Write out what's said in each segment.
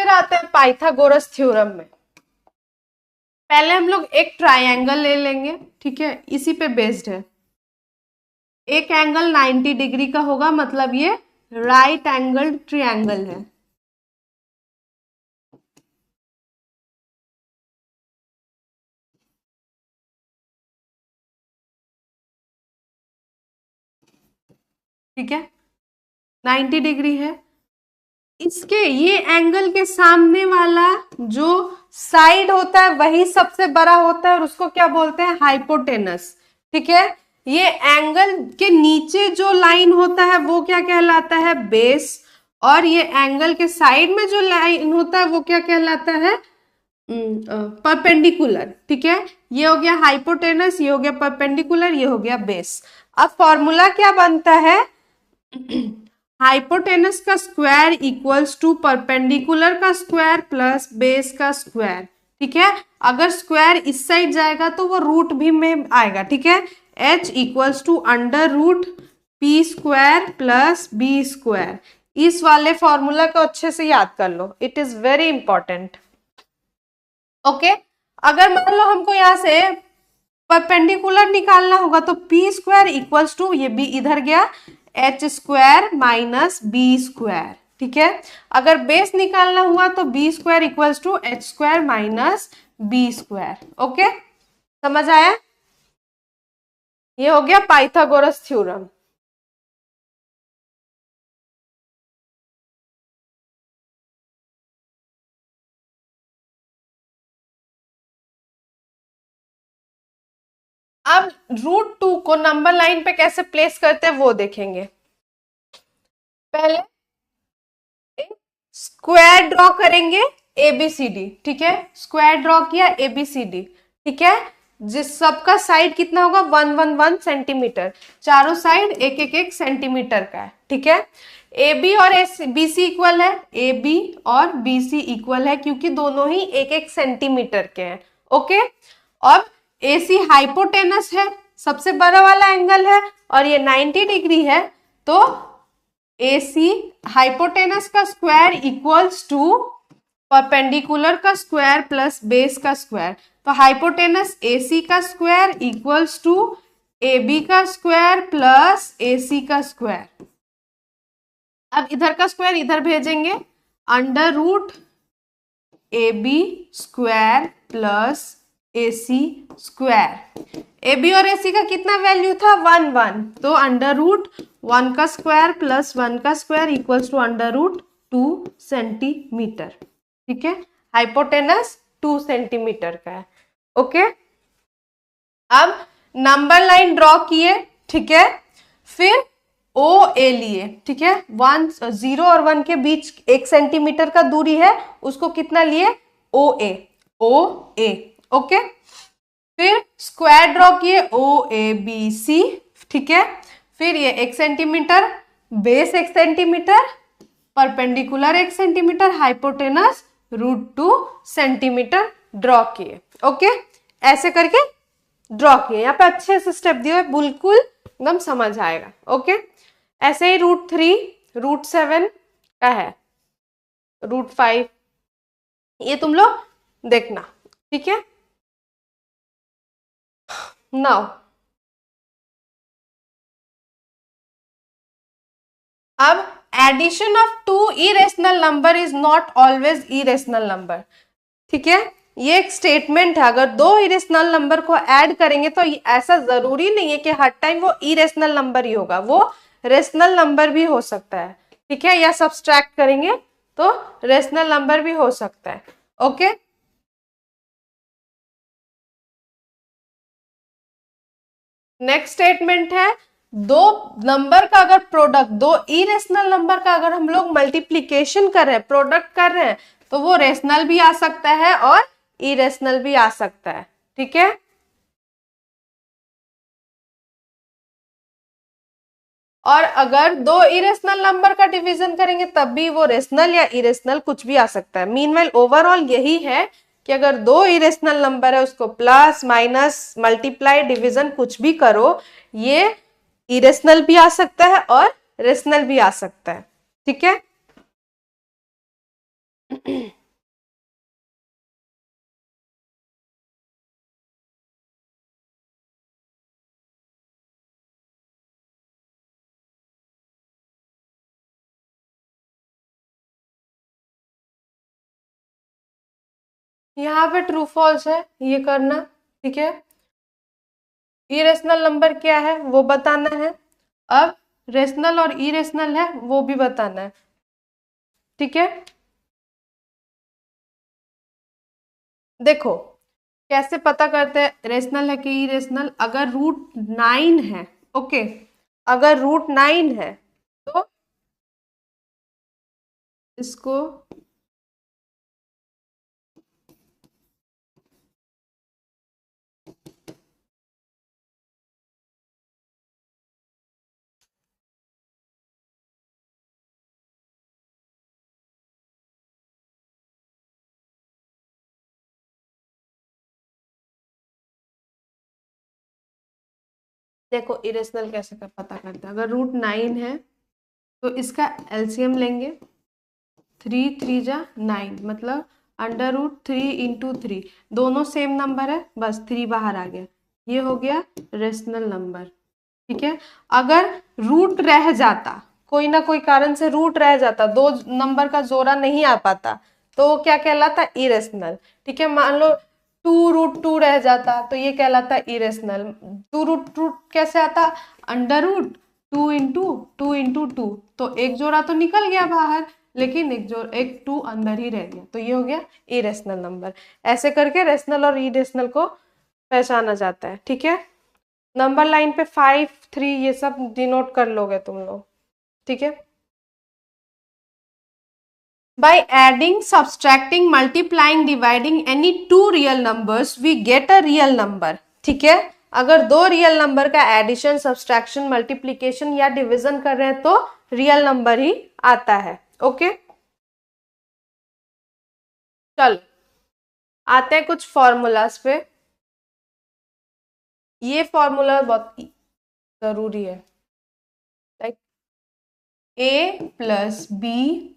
फिर आते हैं पाइथागोरस थ्योरम में। पहले हम लोग एक ट्रायंगल ले लेंगे, ठीक है, इसी पे बेस्ड है। एक एंगल 90 डिग्री का होगा, मतलब ये राइट एंगल ट्रायंगल है। ठीक है, 90 डिग्री है। इसके ये एंगल के सामने वाला जो साइड होता है वही सबसे बड़ा होता है और उसको क्या बोलते हैं, हाइपोटेनस। ठीक है, ये एंगल के नीचे जो लाइन होता है वो क्या कहलाता है, बेस, और ये एंगल के साइड में जो लाइन होता है वो क्या कहलाता है, परपेंडिकुलर। ठीक है, ये हो गया हाइपोटेनस, ये हो गया परपेंडिकुलर, ये हो गया बेस। अब फॉर्मूला क्या बनता है, हाइपोटेनस का स्क्वायर इक्वल्स टू परपेंडिकुलर का स्क्वायर प्लस बेस का स्क्वायर। ठीक है, अगर स्क्वायर इस साइड जाएगा तो वो रूट भी में आएगा। ठीक है, h equals to under root P square plus B square. इस वाले फॉर्मूला को अच्छे से याद कर लो, it is very important. Okay, अगर मान लो हमको यहाँ से परपेंडिकुलर निकालना होगा तो पी स्क्वायर इक्वल्स टू, ये बी इधर गया, H square minus B square. ठीक है, अगर बेस निकालना हुआ तो B square equals to H square minus B square. Okay, समझ आया? ये हो गया पाइथागोरस थ्योरम। अब √2 को नंबर लाइन पे कैसे प्लेस करते हैं वो देखेंगे। पहले स्क्वायर ड्रॉ करेंगे ABCD। ठीक है, स्क्वायर ड्रॉ किया ABCD। ठीक है, जिस सबका साइड कितना होगा, 111 सेंटीमीटर, चारों साइड 1 सेंटीमीटर का है। ठीक है, AB और BC इक्वल है, AB और BC इक्वल है क्योंकि दोनों ही 1 सेंटीमीटर के हैं। ओके, अब AC हाइपोटेनस है, सबसे बड़ा वाला एंगल है, और ये 90 डिग्री है, तो AC हाइपोटेनस का स्क्वायर इक्वल्स टू परपेंडिकुलर का स्क्वायर प्लस बेस का स्क्वायर। तो हाइपोटेनस AC का स्क्वायर इक्वल्स टू AB का स्क्वायर प्लस AC का स्क्वायर। अब इधर का स्क्वायर इधर भेजेंगे, under root AB square plus AC square. AB और AC का कितना वैल्यू था, 1 1, तो अंडर रूट 1 का स्क्वायर प्लस 1 का square equals to under root 2 centimetre. ठीक है, हाइपोटेनस 2 सेंटीमीटर का है। ओके, अब नंबर लाइन ड्रॉ किए। ठीक है, फिर OA लिए। ठीक है, 0 और 1 के बीच 1 सेंटीमीटर का दूरी है, उसको कितना लिए, OA। ओके, फिर स्क्वायर ड्रॉ किए OABC। ठीक है, फिर ये 1 centimetre, base 1 centimetre, perpendicular 1 centimetre, hypotenuse √2 centimetre draw किए। ओके, ऐसे करके ड्रॉ किए। यहाँ पे अच्छे से स्टेप दिए, बिल्कुल एकदम समझ आएगा। ओके, ऐसे ही √3, √7 का है, √5, ये तुम लोग देखना। ठीक है, नाउ अब addition of 2 irrational number is not always irrational number. ठीक है, ये एक स्टेटमेंट है, अगर 2 इरेशनल नंबर को ऐड करेंगे तो ऐसा जरूरी नहीं है कि हर टाइम वो इरेशनल नंबर ही होगा, वो रेशनल नंबर भी हो सकता है। ठीक है, या सब्सट्रैक्ट करेंगे तो रेशनल नंबर भी हो सकता है। ओके, नेक्स्ट स्टेटमेंट है, दो नंबर का अगर प्रोडक्ट, 2 इरेशनल नंबर का अगर हम लोग मल्टीप्लीकेशन कर रहे हैं, प्रोडक्ट कर रहे हैं, तो वो रेशनल भी आ सकता है और इरेशनल भी आ सकता है। ठीक है, और अगर 2 इरेशनल नंबर का डिवीजन करेंगे तब भी वो रेशनल या इरेशनल कुछ भी आ सकता है। मीनवाइल ओवरऑल यही है कि अगर 2 इरेशनल नंबर है उसको प्लस माइनस मल्टीप्लाई डिवीजन कुछ भी करो, ये इरेशनल भी आ सकता है और रेशनल भी आ सकता है। ठीक है यहाँ पे ट्रू फॉल्स है ये करना, ठीक है। इरेशनल नंबर क्या है वो बताना है, अब रेशनल और इरेशनल है वो भी बताना है, ठीक है। देखो कैसे पता करते हैं रेशनल है कि इरेशनल, अगर रूट 9 है, ओके, अगर रूट 9 है तो इसको देखो इरेशनल कैसे कर पता करते हैं, अगर रूट 9 है तो इसका एलसीएम लेंगे, 3 3 जा 9, मतलब √3 × 3, दोनों सेम नंबर है, बस 3 बाहर आ गया, ये हो गया रेशनल नंबर, ठीक है। अगर रूट रह जाता, कोई ना कोई कारण से रूट रह जाता, दो नंबर का जोड़ा नहीं आ पाता, तो वो क्या कहलाता, इरेशनल, ठीक है। मान लो 2√2 रह जाता तो ये कहलाता इरेशनल। 2√2 कैसे आता, √2 × 2 तो एक जोड़ा तो निकल गया बाहर, लेकिन एक 2 अंदर ही रह गया, तो ये हो गया इरेशनल नंबर। ऐसे करके रेशनल और इरेशनल को पहचाना जाता है, ठीक है। नंबर लाइन पे 5 3 ये सब डिनोट कर लोगे तुम लोग, ठीक है। By adding, subtracting, multiplying, dividing any two real numbers we get a real number, ठीक है। अगर दो रियल नंबर का एडिशन, सब्सट्रैक्शन, मल्टीप्लीकेशन या डिवीजन कर रहे हैं तो रियल नंबर ही आता है, ओके। चल आते हैं कुछ फॉर्मूलाज पे, ये फॉर्मूला बहुत जरूरी है, like A+B+C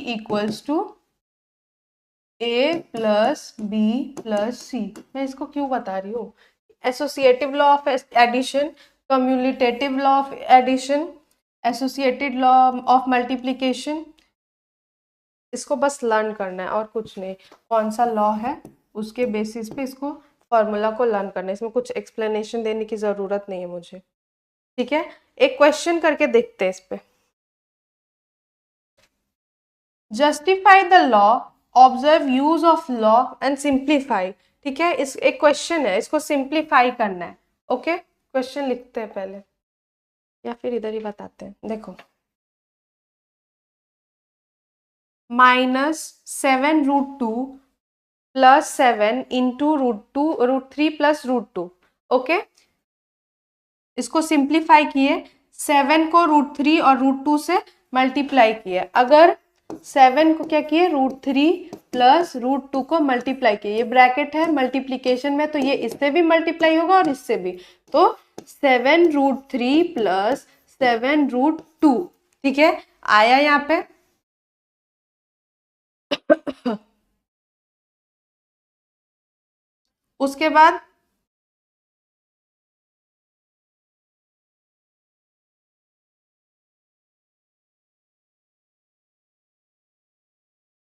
equals to A+B+C। मैं इसको क्यों बता रही हूँ, associative law of addition, commutative law of addition, associated law of multiplication, इसको बस लर्न करना है और कुछ नहीं। कौन सा लॉ है उसके बेसिस पे इसको फॉर्मूला को लर्न करना है, इसमें कुछ एक्सप्लेनेशन देने की जरूरत नहीं है मुझे, ठीक है। एक क्वेश्चन करके देखते हैं इस पे। Justify the law, observe use of law and simplify, ठीक है। इस एक क्वेश्चन है, इसको सिंप्लीफाई करना है, ओके। क्वेश्चन लिखते हैं पहले या फिर इधर ही बताते हैं, देखो -7√2 + 7 × √3 + √2, ओके। इसको सिंप्लीफाई किए, 7 को √3 और √2 से मल्टीप्लाई किए, अगर 7 को क्या किए, √3 + √2 को मल्टीप्लाई किए, ये ब्रैकेट है मल्टीप्लीकेशन में, तो ये इससे भी मल्टीप्लाई होगा और इससे भी, तो 7√3 + 7√2, ठीक है, आया यहाँ पे। उसके बाद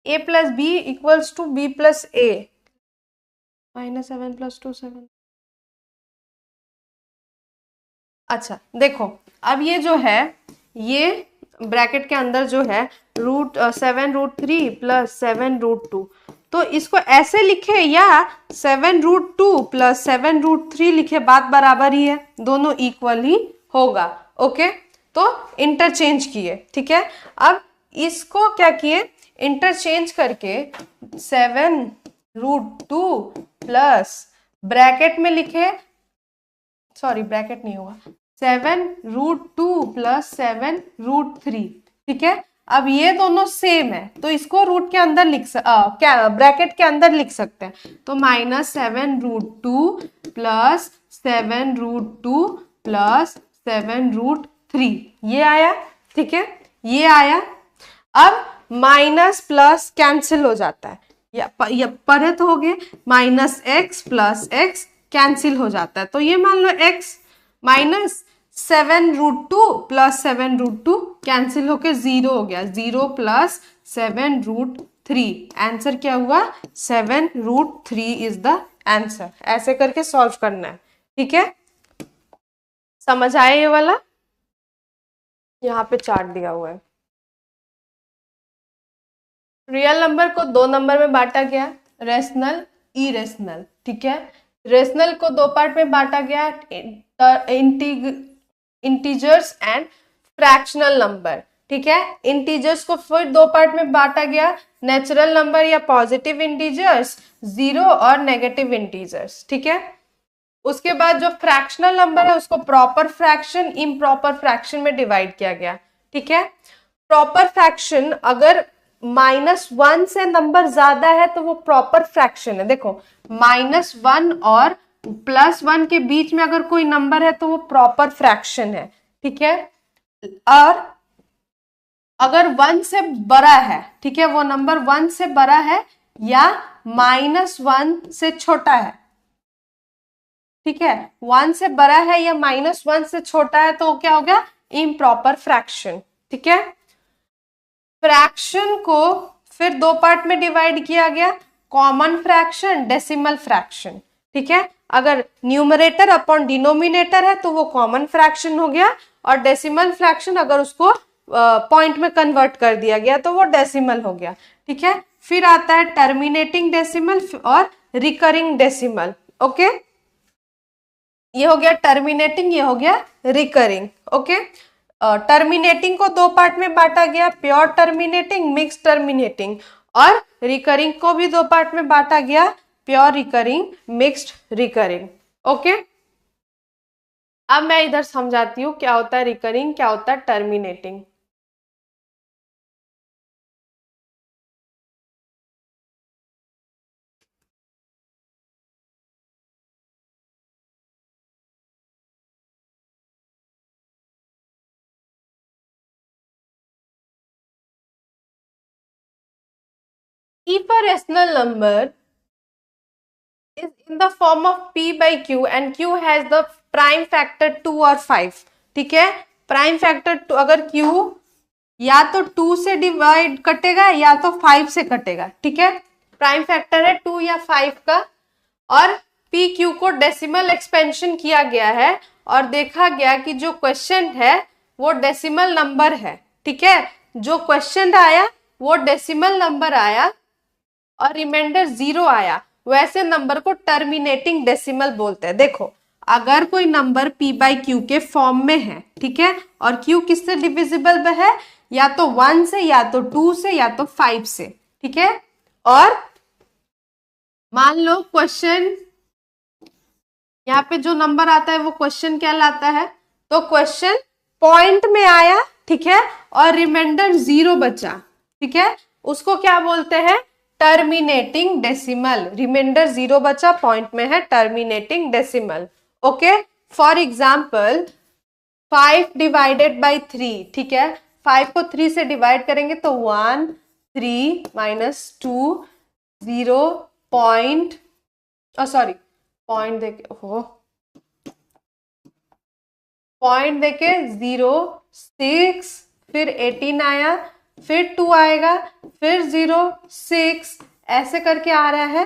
A+B इक्वल्स टू B+A, -7 + 2 7। अच्छा देखो, अब ये जो है, ये ब्रैकेट के अंदर जो है √7√3 + 7√2, तो इसको ऐसे लिखे या 7√2 + 7√3 लिखे, बात बराबर ही है, दोनों इक्वल ही होगा, ओके। तो इंटरचेंज किए, ठीक है। अब इसको क्या किए, इंटरचेंज करके 7√2 प्लस ब्रैकेट में लिखे, सॉरी ब्रैकेट नहीं होगा, 7√2 + 7√3, ठीक है। अब ये दोनों सेम है तो इसको रूट के अंदर क्या ब्रैकेट के अंदर लिख सकते हैं, तो -7√2 + 7√2 + 7√3, ये आया, ठीक है, ये आया। अब माइनस प्लस कैंसिल हो जाता है, या परे तो हो गए, -x + x कैंसिल हो जाता है, तो ये मान लो x -7√2 + 7√2 कैंसिल होके 0 हो गया, 0 + 7√3, 3। आंसर क्या हुआ? 7√3 इज द आंसर। ऐसे करके सॉल्व करना है, ठीक है? समझ आया ये वाला? यहाँ पे चार्ट दिया हुआ है। रियल नंबर को दो नंबर में बांटा गया, रेशनल, इरेशनल, ठीक है? रेशनल को दो पार्ट में बांटा गया, इंटीजर्स एंड फ्रैक्शनल नंबर, ठीक है? इंटीजर्स को फिर दो पार्ट में बांटा गया, नेचुरल नंबर या पॉजिटिव इंटीजर्स, जीरो और नेगेटिव इंटीजर्स, ठीक है? उसके बाद जो फ्रैक्शनल नंबर है उसको प्रॉपर फ्रैक्शन, इम्प्रॉपर फ्रैक्शन में डिवाइड किया गया, ठीक है? प्रॉपर फ्रैक्शन, अगर -1 से नंबर ज्यादा है तो वो प्रॉपर फ्रैक्शन है। देखो, -1 और +1 के बीच में अगर कोई नंबर है तो वो प्रॉपर फ्रैक्शन है, ठीक है? और अगर 1 से बड़ा है, ठीक है, वो नंबर 1 से बड़ा है या -1 से छोटा है, ठीक है? 1 से बड़ा है या -1 से छोटा है तो क्या हो गया? इम्प्रॉपर फ्रैक्शन, ठीक है? फ्रैक्शन को फिर दो पार्ट में डिवाइड किया गया, कॉमन फ्रैक्शन, डेसिमल फ्रैक्शन, ठीक है? अगर न्यूमरेटर अपॉन डिनोमिनेटर है तो वो कॉमन फ्रैक्शन हो गया, और डेसिमल फ्रैक्शन अगर उसको पॉइंट में कन्वर्ट कर दिया गया तो वो डेसिमल हो गया, ठीक है? फिर आता है टर्मिनेटिंग डेसिमल और रिकरिंग डेसिमल, ओके? ये हो गया टर्मिनेटिंग, ये हो गया रिकरिंग, ओके? टर्मिनेटिंग को दो पार्ट में बांटा गया, प्योर टर्मिनेटिंग, मिक्स टर्मिनेटिंग, और रिकरिंग को भी दो पार्ट में बांटा गया, pure recurring, mixed recurring, okay? अब मैं इधर समझाती हूँ क्या होता है रिकरिंग, क्या होता है terminating. If a rational number is in the form of p by q and q has the prime factor 2 or 5, ठीक है? प्राइम फैक्टर 2, अगर q या तो 2 से डिवाइड कटेगा या तो 5 से कटेगा, ठीक है? प्राइम फैक्टर है 2 या 5 का, और पी क्यू को डेसिमल एक्सपेंशन किया गया है और देखा गया कि जो क्वेश्चन है वो डेसिमल नंबर है, ठीक है? जो क्वेश्चन आया वो डेसिमल नंबर आया और रिमाइंडर 0 आया, वैसे नंबर को टर्मिनेटिंग डेसिमल बोलते हैं। देखो, अगर कोई नंबर p बाई क्यू के फॉर्म में है, ठीक है, और q किससे डिविजिबल है? या तो 1 से, या तो 2 से, या तो 5 से, ठीक है? और मान लो क्वेश्चन, यहाँ पे जो नंबर आता है वो क्वेश्चन क्या लाता है, तो क्वेश्चन पॉइंट में आया, ठीक है, और रिमाइंडर 0 बचा, ठीक है, उसको क्या बोलते हैं? Terminating decimal. रिमाइंडर 0 बचा, पॉइंट में है, terminating decimal, okay? For example 5 divided by 3, ठीक है? 5 को 3 से डिवाइड करेंगे तो 1, 3 -2, 0 पॉइंट, सॉरी पॉइंट देके, हो पॉइंट देके 0, 6, फिर 18 आया, फिर 2 आएगा, फिर 0, 6, ऐसे करके आ रहा है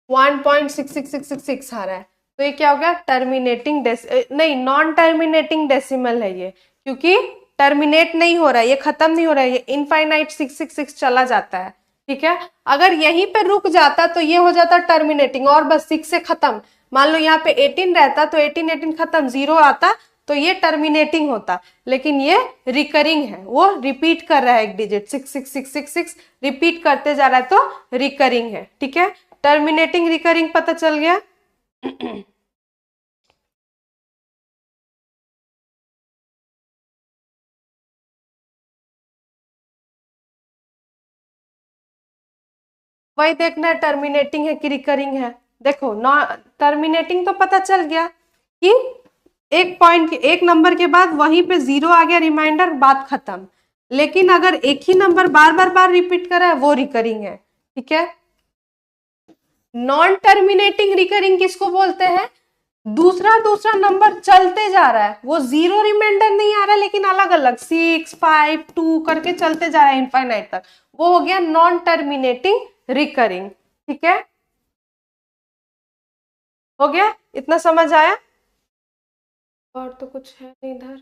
1.66666 आ रहा है। तो ये क्या हो गया? टर्मिनेटिंग नहीं, नॉन टर्मिनेटिंग डेसिमल है ये, क्योंकि टर्मिनेट नहीं हो रहा है, ये खत्म नहीं हो रहा है, ये इनफाइनाइट 666 चला जाता है, ठीक है? अगर यहीं पे रुक जाता तो ये हो जाता टर्मिनेटिंग और बस 6 से खत्म। मान लो यहाँ पे 18 रहता तो 18 खत्म, 0 आता तो ये टर्मिनेटिंग होता, लेकिन ये रिकरिंग है, वो रिपीट कर रहा है एक डिजिट, 66666 रिपीट करते जा रहा है, तो रिकरिंग है, ठीक है? टर्मिनेटिंग रिकरिंग पता चल गया? वही देखना है टर्मिनेटिंग है कि रिकरिंग है। देखो, नॉन टर्मिनेटिंग तो पता चल गया कि एक पॉइंट, एक नंबर के बाद वहीं पे 0 आ गया, रिमाइंडर, बात खत्म। लेकिन अगर एक ही नंबर बार रिपीट कर रहा है, वो रिकरिंग है, ठीक है? नॉन टर्मिनेटिंग रिकरिंग किसको बोलते हैं? दूसरा दूसरा नंबर चलते जा रहा है, वो जीरो रिमाइंडर नहीं आ रहा है, लेकिन अलग अलग 6, 5, 2 करके चलते जा रहा है इनफाइनाइट तक, वो हो गया नॉन टर्मिनेटिंग रिकरिंग। ठीक है, हो गया, इतना समझ आया? और तो कुछ है नहीं इधर।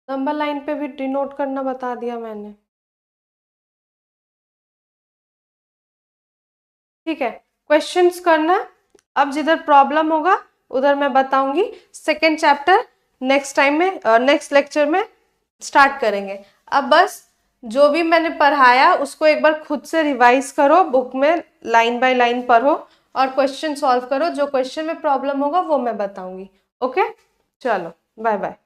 नंबर लाइन पे भी डिनोट करना बता दिया मैंने। ठीक है, क्वेश्चंस करना। अब जिधर प्रॉब्लम होगा उधर मैं बताऊंगी। सेकेंड चैप्टर नेक्स्ट टाइम में, नेक्स्ट लेक्चर में स्टार्ट करेंगे। अब बस जो भी मैंने पढ़ाया उसको एक बार खुद से रिवाइज करो, बुक में लाइन बाय लाइन पढ़ो और क्वेश्चन सॉल्व करो। जो क्वेश्चन में प्रॉब्लम होगा वो मैं बताऊंगी। ओके, चलो बाय बाय।